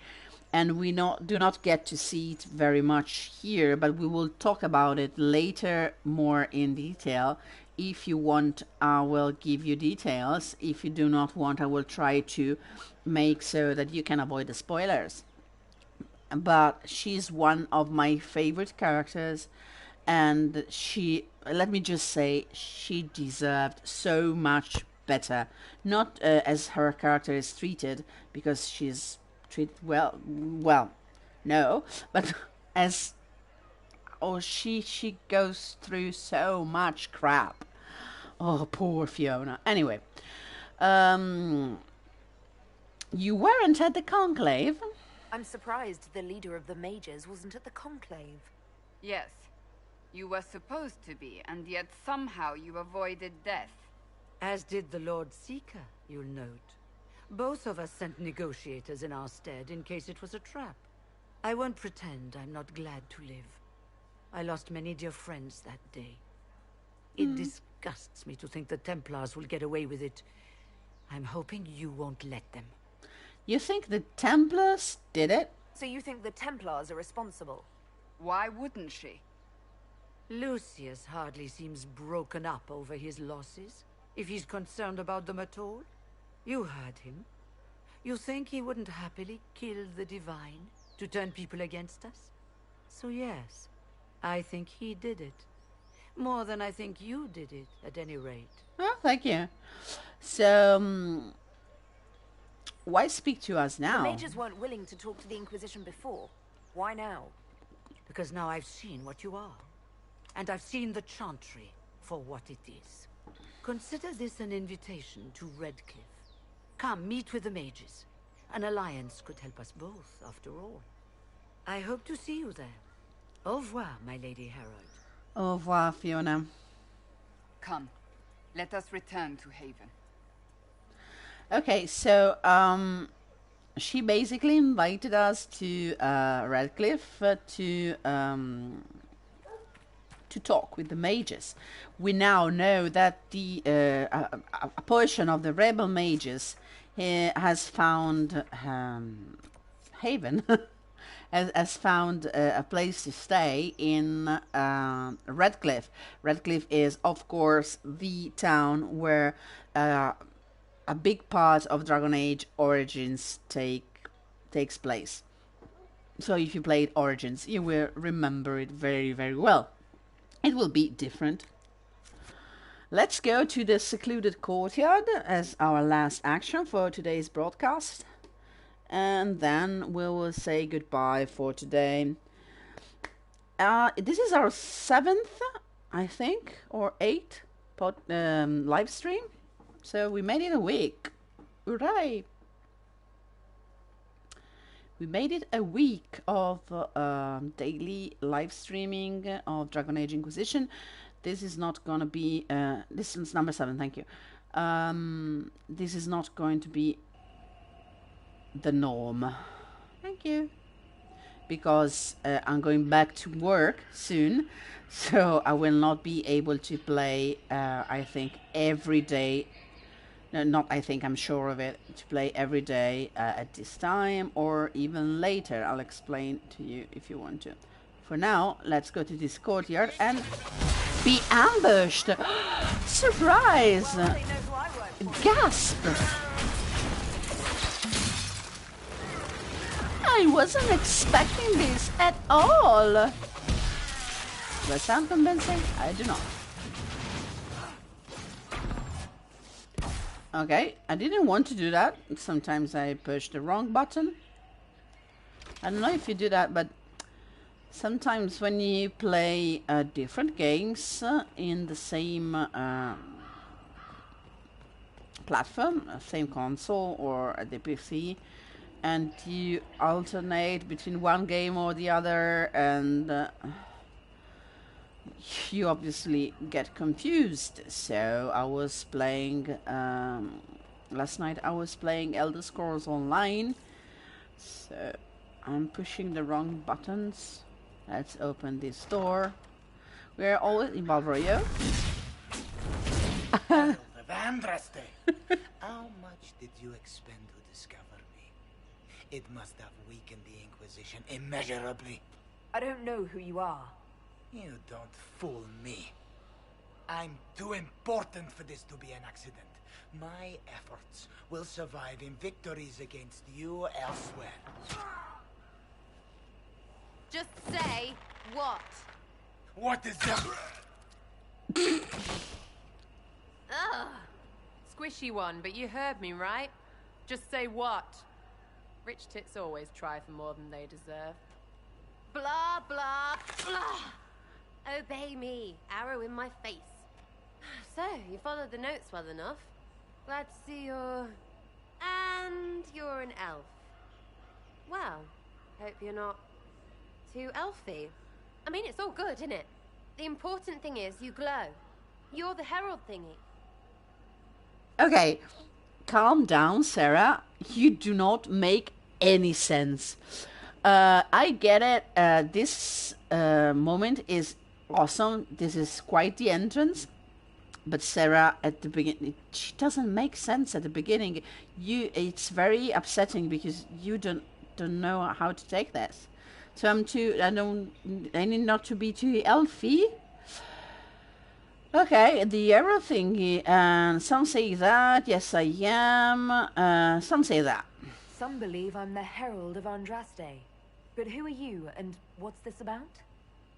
And we do not get to see it very much here, but we will talk about it later more in detail. If you want, I will give you details. If you do not want, I will try to make so that you can avoid the spoilers. But she's one of my favorite characters, and let me just say, she deserved so much better. Not as her character is treated, because she's treated well, no, but as she goes through so much crap. Oh, poor Fiona. Anyway, you weren't at the conclave. I'm surprised the leader of the mages wasn't at the conclave. Yes, you were supposed to be, and yet somehow you avoided death. As did the Lord Seeker, you'll note. Both of us sent negotiators in our stead in case it was a trap. I won't pretend I'm not glad to live. I lost many dear friends that day. It disgusts me to think the Templars will get away with it. I'm hoping you won't let them. You think the Templars did it? So you think the Templars are responsible? Why wouldn't she? Lucius hardly seems broken up over his losses, if he's concerned about them at all. You heard him. You think he wouldn't happily kill the Divine to turn people against us? So yes, I think he did it. More than I think you did it, at any rate. Oh, thank you. So, why speak to us now? The mages weren't willing to talk to the Inquisition before. Why now? Because now I've seen what you are. And I've seen the Chantry for what it is. Consider this an invitation to Redcliffe. Come, meet with the mages. An alliance could help us both, after all. I hope to see you there. Au revoir, my Lady Herald. Au revoir, Fiona. Come, let us return to Haven. Okay, so she basically invited us to Redcliffe to talk with the mages. We now know that the a portion of the rebel mages has found Haven, has found a place to stay in Redcliffe. Redcliffe is, of course, the town where a big part of Dragon Age Origins takes place. So if you played Origins, you will remember it very, very well. It will be different. Let's go to the secluded courtyard as our last action for today's broadcast. And then we will say goodbye for today. This is our 7th, I think, or 8th live stream. So we made it a week. Hooray! We made it a week of daily live streaming of Dragon Age Inquisition. This is not going to be... this is number 7, thank you. This is not going to be the norm. Thank you. Because I'm going back to work soon. So I will not be able to play, I think, every day. No, not I think, I'm sure of it, to play every day at this time or even later. I'll explain to you if you want to. For now, let's go to this courtyard and be ambushed. Surprise! Gasp! I wasn't expecting this at all. Do I sound convincing? I do not. Okay, I didn't want to do that. Sometimes I push the wrong button. I don't know if you do that, but sometimes when you play different games in the same platform, same console or the PC, and you alternate between one game or the other, and you obviously get confused. So I was playing last night I was playing Elder Scrolls Online, so I'm pushing the wrong buttons. Let's open this door. We're always in Val Royaux. Andraste, how much did you expend to discover me? It must have weakened the Inquisition immeasurably. I don't know who you are. You don't fool me. I'm too important for this to be an accident. My efforts will survive in victories against you elsewhere. Just say what? What is that? Ugh. Squishy one, but you heard me, right? Just say what? Rich tits always try for more than they deserve. Blah, blah, blah. Obey me. Arrow in my face. So, you followed the notes well enough. Glad to see you're... And you're an elf. Well, hope you're not too elfy. I mean, it's all good, isn't it? The important thing is you glow. You're the herald thingy. Okay, calm down, Sarah. You do not make any sense. I get it. This moment is awesome. This is quite the entrance. But Sarah, at the beginning, she doesn't make sense at the beginning. It's very upsetting because you don't know how to take this. So I need not to be too elfy. Okay, the arrow thingy, and some say that, yes I am, some say that. Some believe I'm the Herald of Andraste. But who are you, and what's this about?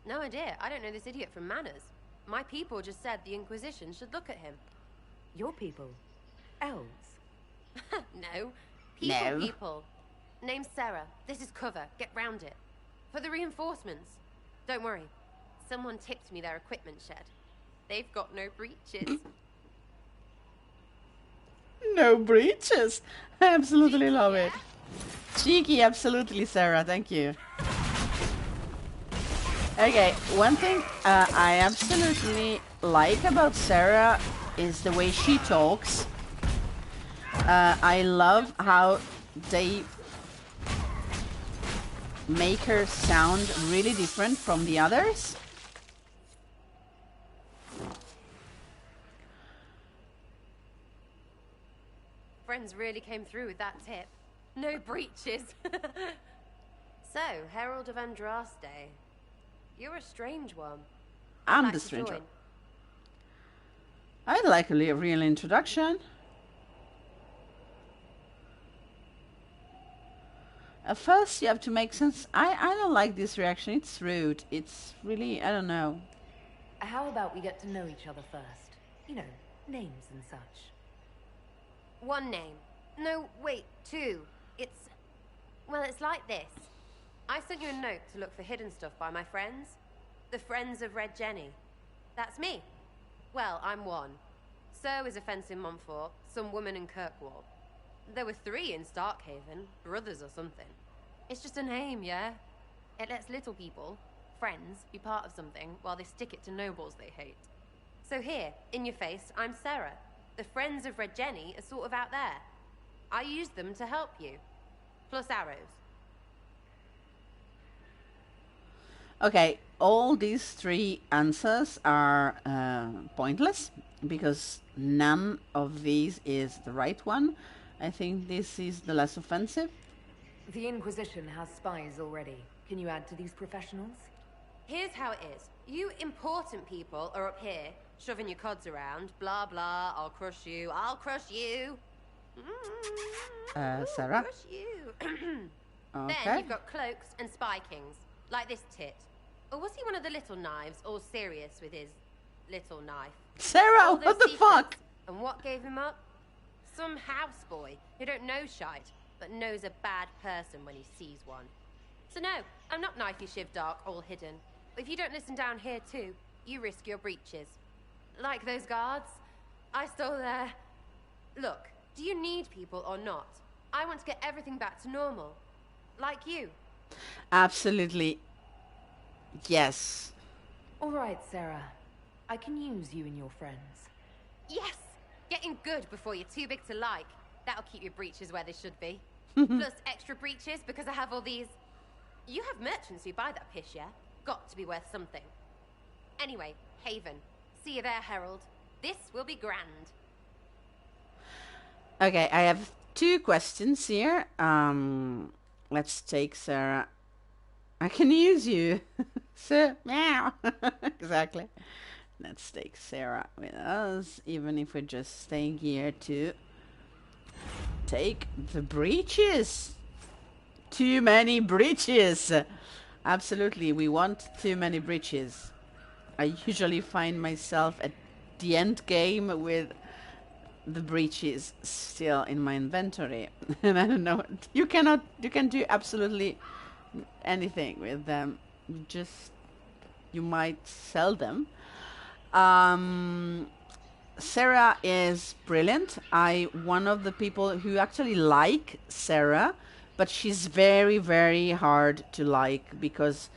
No idea. I don't know this idiot from Manners. My people just said the Inquisition should look at him. Your people? Elves? No. No. People. Name's Sarah. This is cover. Get round it. For the reinforcements. Don't worry. Someone tipped me their equipment shed. They've got no breaches. No breaches. I absolutely love it. Cheeky, absolutely, Sarah. Thank you. Okay, one thing I absolutely like about Sarah is the way she talks. I love how they make her sound really different from the others. Friends really came through with that tip. No breaches. So, Herald of Andraste. You're a strange one. I'm I'd the like to stranger. join. I'd like a real introduction. At first you have to make sense. I don't like this reaction. It's rude. It's really, I don't know. How about we get to know each other first? You know, names and such. One name. No, wait, two. Well, it's like this. I sent you a note to look for hidden stuff by my friends. The Friends of Red Jenny. That's me. Well, I'm one. So is a fence in Montfort, some woman in Kirkwall. There were 3 in Starkhaven, brothers or something. It's just a name, yeah? It lets little people, friends, be part of something while they stick it to nobles they hate. So here, in your face, I'm Sarah. The Friends of Red Jenny are sort of out there. I used them to help you. Plus arrows. Okay, all these 3 answers are pointless because none of these is the right one. I think this is the less offensive. The Inquisition has spies already. Can you add to these professionals? Here's how it is. You important people are up here, shoving your cods around. Blah, blah, I'll crush you, I'll crush you. Sarah? Crush you. Okay. Then you've got cloaks and spy kings, like this tit. Or was he one of the little knives, all serious with his little knife? Sarah, All those what the secrets. fuck? And what gave him up? Some houseboy who don't know shite, but knows a bad person when he sees one. So no, I'm not knifey shiv dark, all hidden. But if you don't listen down here too, you risk your breeches. Like those guards, I stole their... Look, do you need people or not? I want to get everything back to normal. Like you. Absolutely. Yes. All right, Sarah. I can use you and your friends. Yes! Getting good before you're too big to like. That'll keep your breeches where they should be. Plus extra breeches because I have all these... You have merchants who buy that piss, yeah? Got to be worth something. Anyway, Haven. See you there, Herald. This will be grand. Okay, I have 2 questions here. Let's take Sarah. I can use you. So, meow. Exactly. Let's take Sarah with us, even if we're just staying here to take the breaches. Too many breaches. Absolutely, we want too many breaches. I usually find myself at the end game with the breaches still in my inventory. And I don't know, you can do absolutely anything with them. You might sell them. Sarah is brilliant. One of the people who actually like Sarah, but she's very, very hard to like because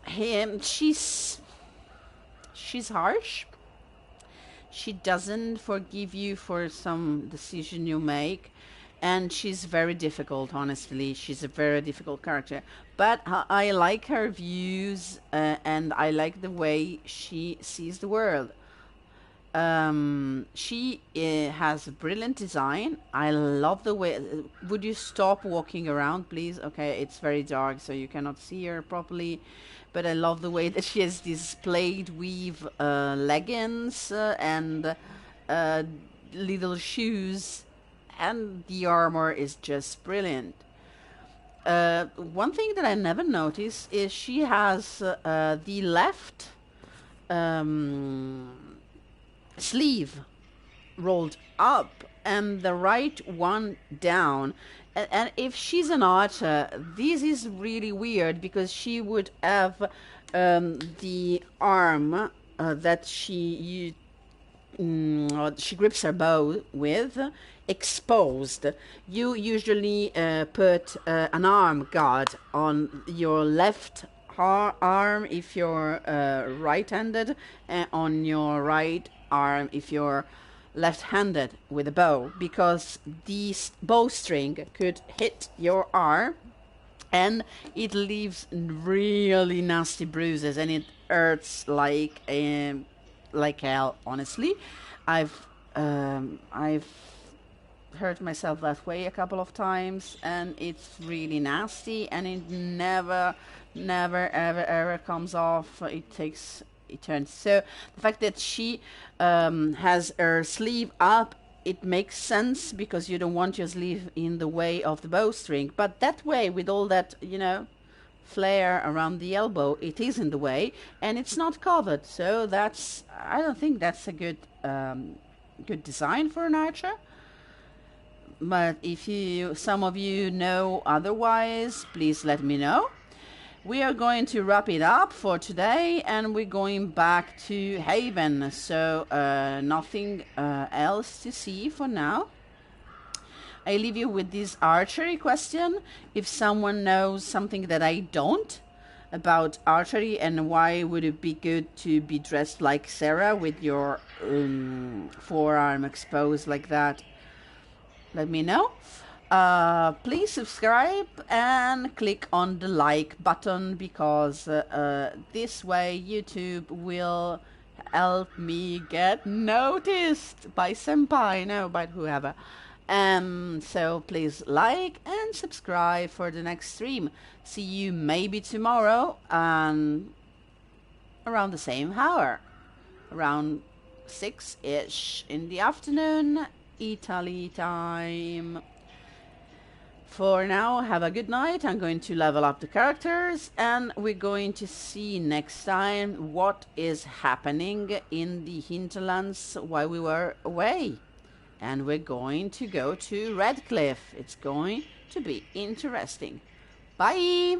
she's harsh. She doesn't forgive you for some decision you make, and she's very difficult, honestly. She's a very difficult character. But I like her views, and I like the way she sees the world. She has a brilliant design. I love the way... Would you stop walking around, please? Okay, it's very dark, so you cannot see her properly. But I love the way that she has these plaid weave leggings and little shoes. And the armor is just brilliant. One thing that I never noticed is she has the left sleeve rolled up and the right one down. And if she's an archer, this is really weird because she would have the arm that she grips her bow with exposed. You usually put an arm guard on your left arm if you're right-handed, and on your right arm if you're left-handed with a bow, because the bowstring could hit your arm and it leaves really nasty bruises and it hurts like hell. Honestly, I've hurt myself that way a couple of times and it's really nasty and it never ever comes off. It turns. So the fact that she has her sleeve up, it makes sense because you don't want your sleeve in the way of the bowstring. But that way, with all that, you know, flare around the elbow, it is in the way and it's not covered. So that's, I don't think that's a good good design for an archer. But if some of you know otherwise, please let me know. We are going to wrap it up for today and we're going back to Haven. So nothing else to see for now. I leave you with this archery question. If someone knows something that I don't about archery and why would it be good to be dressed like Sarah with your forearm exposed like that, let me know. Please subscribe and click on the like button because this way YouTube will help me get noticed by senpai, no, by whoever. So please like and subscribe for the next stream. See you maybe tomorrow around the same hour, around 6-ish in the afternoon, Italy time. For now, have a good night. I'm going to level up the characters and we're going to see next time what is happening in the hinterlands while we were away. And we're going to go to Redcliffe. It's going to be interesting. Bye!